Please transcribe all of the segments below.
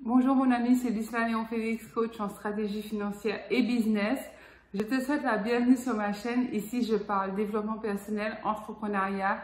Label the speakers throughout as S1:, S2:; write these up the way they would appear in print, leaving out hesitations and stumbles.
S1: Bonjour mon ami, c'est Lucia Léon Félix, coach en stratégie financière et business. Je te souhaite la bienvenue sur ma chaîne. Ici, je parle développement personnel, entrepreneuriat,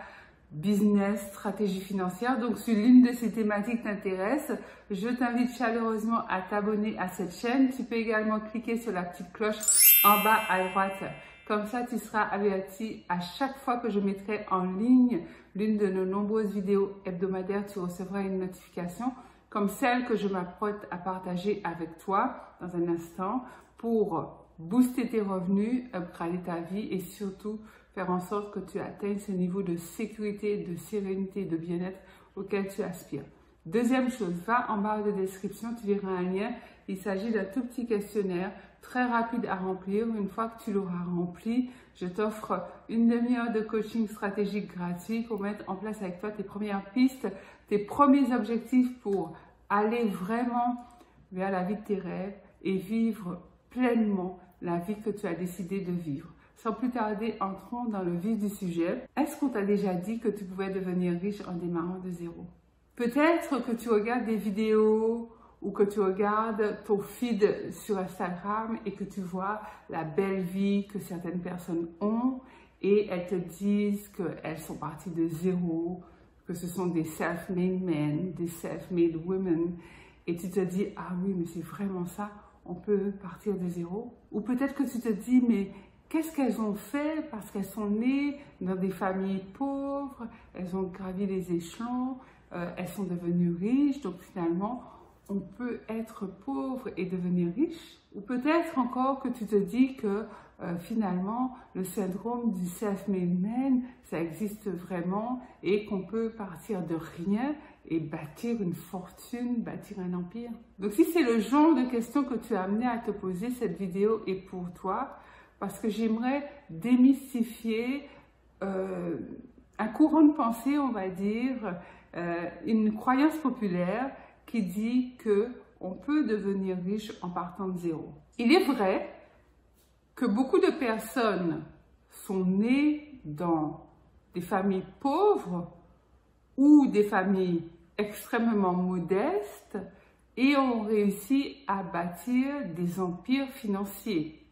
S1: business, stratégie financière. Donc, si l'une de ces thématiques t'intéresse, je t'invite chaleureusement à t'abonner à cette chaîne. Tu peux également cliquer sur la petite cloche en bas à droite. Comme ça, tu seras averti à chaque fois que je mettrai en ligne l'une de nos nombreuses vidéos hebdomadaires. Tu recevras une notification comme celle que je m'apprête à partager avec toi dans un instant pour booster tes revenus, upgrader ta vie et surtout faire en sorte que tu atteignes ce niveau de sécurité, de sérénité, de bien-être auquel tu aspires. Deuxième chose, va en barre de description, tu verras un lien. Il s'agit d'un tout petit questionnaire très rapide à remplir. Une fois que tu l'auras rempli, je t'offre une demi-heure de coaching stratégique gratuit pour mettre en place avec toi tes premières pistes, tes premiers objectifs pour aller vraiment vers la vie de tes rêves et vivre pleinement la vie que tu as décidé de vivre. Sans plus tarder, entrons dans le vif du sujet. Est-ce qu'on t'a déjà dit que tu pouvais devenir riche en démarrant de zéro? Peut-être que tu regardes des vidéos ou que tu regardes ton feed sur Instagram et que tu vois la belle vie que certaines personnes ont et elles te disent qu'elles sont parties de zéro, que ce sont des self-made men, des self-made women et tu te dis « Ah oui, mais c'est vraiment ça, on peut partir de zéro » Ou peut-être que tu te dis « Mais qu'est-ce qu'elles ont fait parce qu'elles sont nées dans des familles pauvres, elles ont gravi les échelons, elles sont devenues riches, donc finalement, on peut être pauvre et devenir riche. » Ou peut-être encore que tu te dis que finalement, le syndrome du self-made man, ça existe vraiment et qu'on peut partir de rien et bâtir une fortune, bâtir un empire. Donc si c'est le genre de questions que tu as amené à te poser, cette vidéo est pour toi parce que j'aimerais démystifier un courant de pensée, on va dire, une croyance populaire qui dit qu'on peut devenir riche en partant de zéro. Il est vrai que beaucoup de personnes sont nées dans des familles pauvres ou des familles extrêmement modestes et ont réussi à bâtir des empires financiers.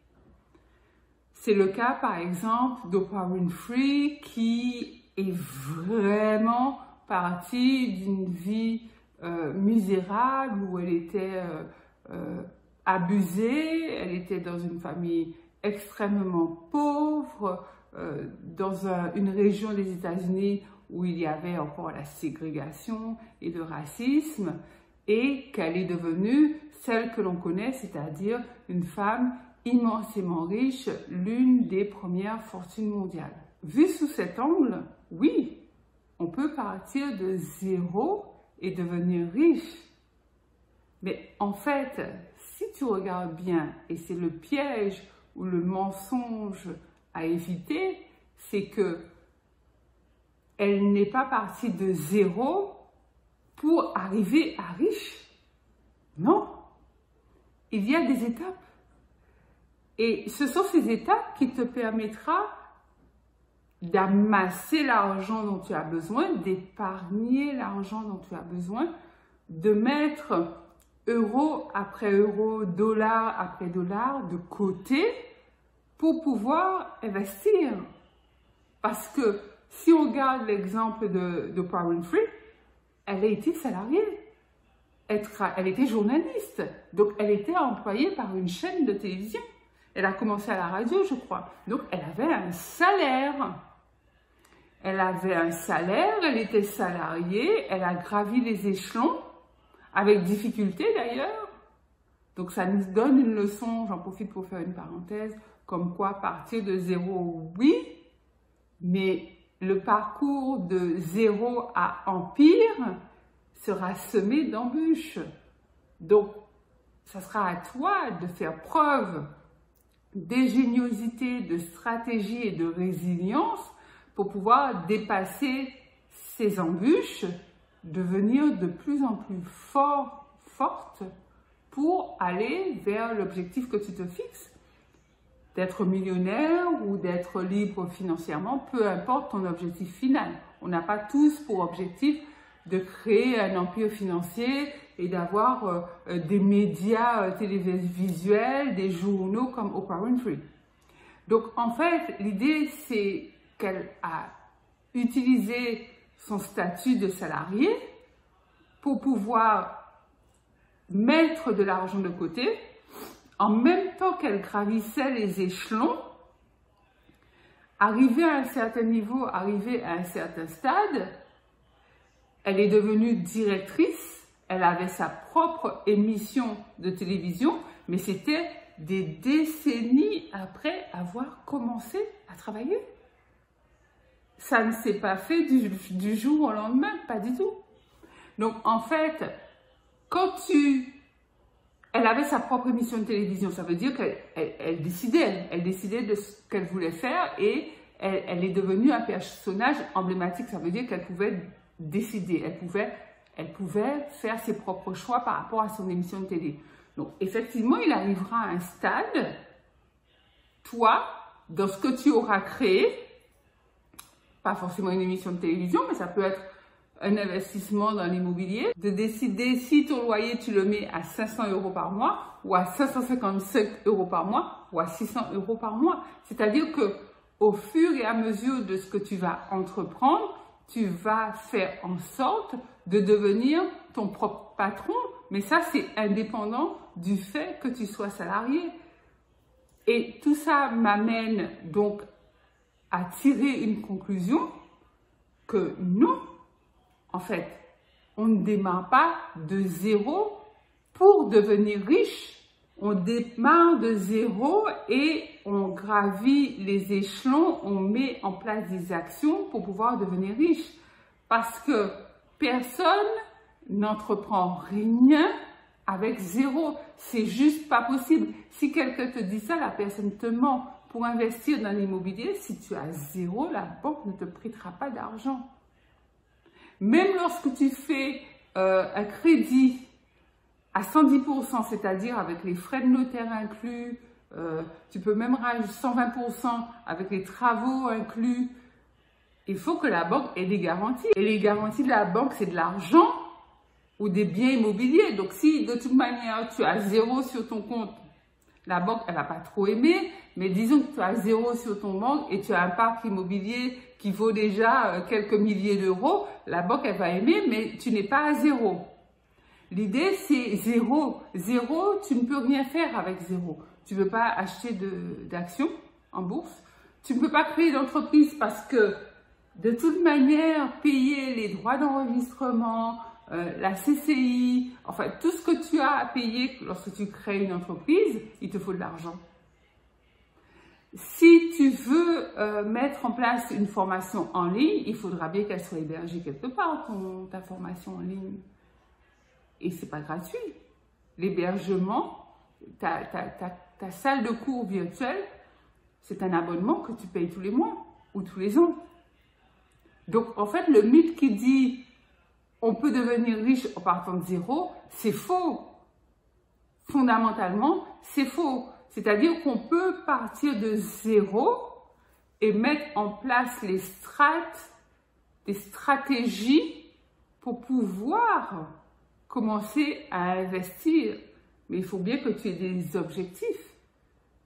S1: C'est le cas par exemple d'Oprah Winfrey qui est vraiment partie d'une vie misérable où elle était abusée, elle était dans une famille extrêmement pauvre, dans une région des États-Unis où il y avait encore la ségrégation et le racisme, et qu'elle est devenue celle que l'on connaît, c'est-à-dire une femme immensément riche, l'une des premières fortunes mondiales. Vu sous cet angle, oui, on peut partir de zéro et devenir riche. Mais en fait, si tu regardes bien, et c'est le piège ou le mensonge à éviter, c'est que elle n'est pas partie de zéro pour arriver à riche. Non, il y a des étapes. Et ce sont ces étapes qui te permettront d'amasser l'argent dont tu as besoin, d'épargner l'argent dont tu as besoin, de mettre euro après euro, dollar après dollar de côté pour pouvoir investir. Parce que si on regarde l'exemple d'Oprah Winfrey, elle a été salariée, elle était journaliste, donc elle était employée par une chaîne de télévision. Elle a commencé à la radio, je crois. Donc, elle avait un salaire. Elle avait un salaire, elle était salariée, elle a gravi les échelons, avec difficulté d'ailleurs. Donc, ça nous donne une leçon, j'en profite pour faire une parenthèse, comme quoi partir de zéro, oui, mais le parcours de zéro à empire sera semé d'embûches. Donc, ça sera à toi de faire preuve d'ingéniosité, de stratégie et de résilience pour pouvoir dépasser ces embûches, devenir de plus en plus forte pour aller vers l'objectif que tu te fixes. D'être millionnaire ou d'être libre financièrement, peu importe ton objectif final. On n'a pas tous pour objectif de créer un empire financier et d'avoir des médias télévisuels, des journaux comme Oprah Winfrey. Donc en fait, l'idée c'est qu'elle a utilisé son statut de salarié pour pouvoir mettre de l'argent de côté en même temps qu'elle gravissait les échelons. Arrivée à un certain niveau, arrivée à un certain stade, elle est devenue directrice, elle avait sa propre émission de télévision, mais c'était des décennies après avoir commencé à travailler. Ça ne s'est pas fait du jour au lendemain, pas du tout. Donc en fait, elle avait sa propre émission de télévision, ça veut dire qu'elle décidait de ce qu'elle voulait faire et elle est devenue un personnage emblématique, ça veut dire qu'elle pouvait décider, elle pouvait faire ses propres choix par rapport à son émission de télé. Donc effectivement, il arrivera à un stade, toi, dans ce que tu auras créé, pas forcément une émission de télévision, mais ça peut être un investissement dans l'immobilier, de décider si ton loyer tu le mets à 500 € par mois ou à 555 € par mois ou à 600 € par mois. C'est-à-dire que au fur et à mesure de ce que tu vas entreprendre, tu vas faire en sorte de devenir ton propre patron, mais ça c'est indépendant du fait que tu sois salarié. Et tout ça m'amène donc à tirer une conclusion que non, en fait, on ne démarre pas de zéro pour devenir riche. On démarre de zéro et on gravit les échelons, on met en place des actions pour pouvoir devenir riche. Parce que personne n'entreprend rien avec zéro. C'est juste pas possible. Si quelqu'un te dit ça, la personne te ment. Pour investir dans l'immobilier, si tu as zéro, la banque ne te prêtera pas d'argent. Même lorsque tu fais un crédit à 110%, c'est-à-dire avec les frais de notaire inclus, tu peux même rajouter 120% avec les travaux inclus, il faut que la banque ait des garanties. Et les garanties de la banque, c'est de l'argent ou des biens immobiliers. Donc si de toute manière, tu as zéro sur ton compte, la banque, elle va pas trop aimer, mais disons que tu as zéro sur ton banque et tu as un parc immobilier qui vaut déjà quelques milliers d'euros, la banque, elle va aimer, mais tu n'es pas à zéro. L'idée, c'est zéro. Zéro, tu ne peux rien faire avec zéro. Tu ne peux pas acheter d'actions en bourse. Tu ne peux pas créer d'entreprise parce que, de toute manière, payer les droits d'enregistrement, la CCI, enfin, tout ce que tu as à payer lorsque tu crées une entreprise, il te faut de l'argent. Si tu veux mettre en place une formation en ligne, il faudra bien qu'elle soit hébergée quelque part, ta formation en ligne. Et c'est pas gratuit. L'hébergement, ta salle de cours virtuelle, c'est un abonnement que tu payes tous les mois ou tous les ans. Donc, en fait, le mythe qui dit on peut devenir riche en partant de zéro, c'est faux. Fondamentalement, c'est faux. C'est-à-dire qu'on peut partir de zéro et mettre en place des stratégies pour pouvoir commencer à investir. Mais il faut bien que tu aies des objectifs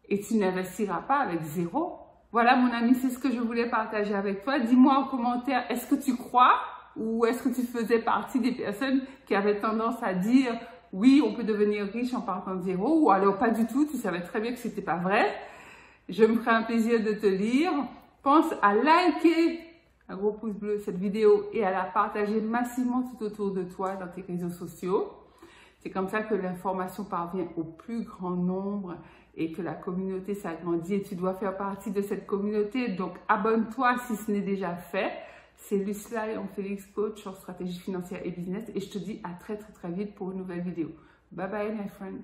S1: et tu n'investiras pas avec zéro. Voilà mon ami, c'est ce que je voulais partager avec toi. Dis-moi en commentaire, est-ce que tu crois ou est-ce que tu faisais partie des personnes qui avaient tendance à dire oui, on peut devenir riche en partant de zéro, ou alors pas du tout, tu savais très bien que c'était pas vrai. Je me ferai un plaisir de te lire. Pense à liker un gros pouce bleu cette vidéo et à la partager massivement tout autour de toi dans tes réseaux sociaux. C'est comme ça que l'information parvient au plus grand nombre et que la communauté s'agrandit et tu dois faire partie de cette communauté. Donc abonne-toi si ce n'est déjà fait. C'est Lucilla Léon-Félix, coach en stratégie financière et business. Et je te dis à très vite pour une nouvelle vidéo. Bye bye my friend.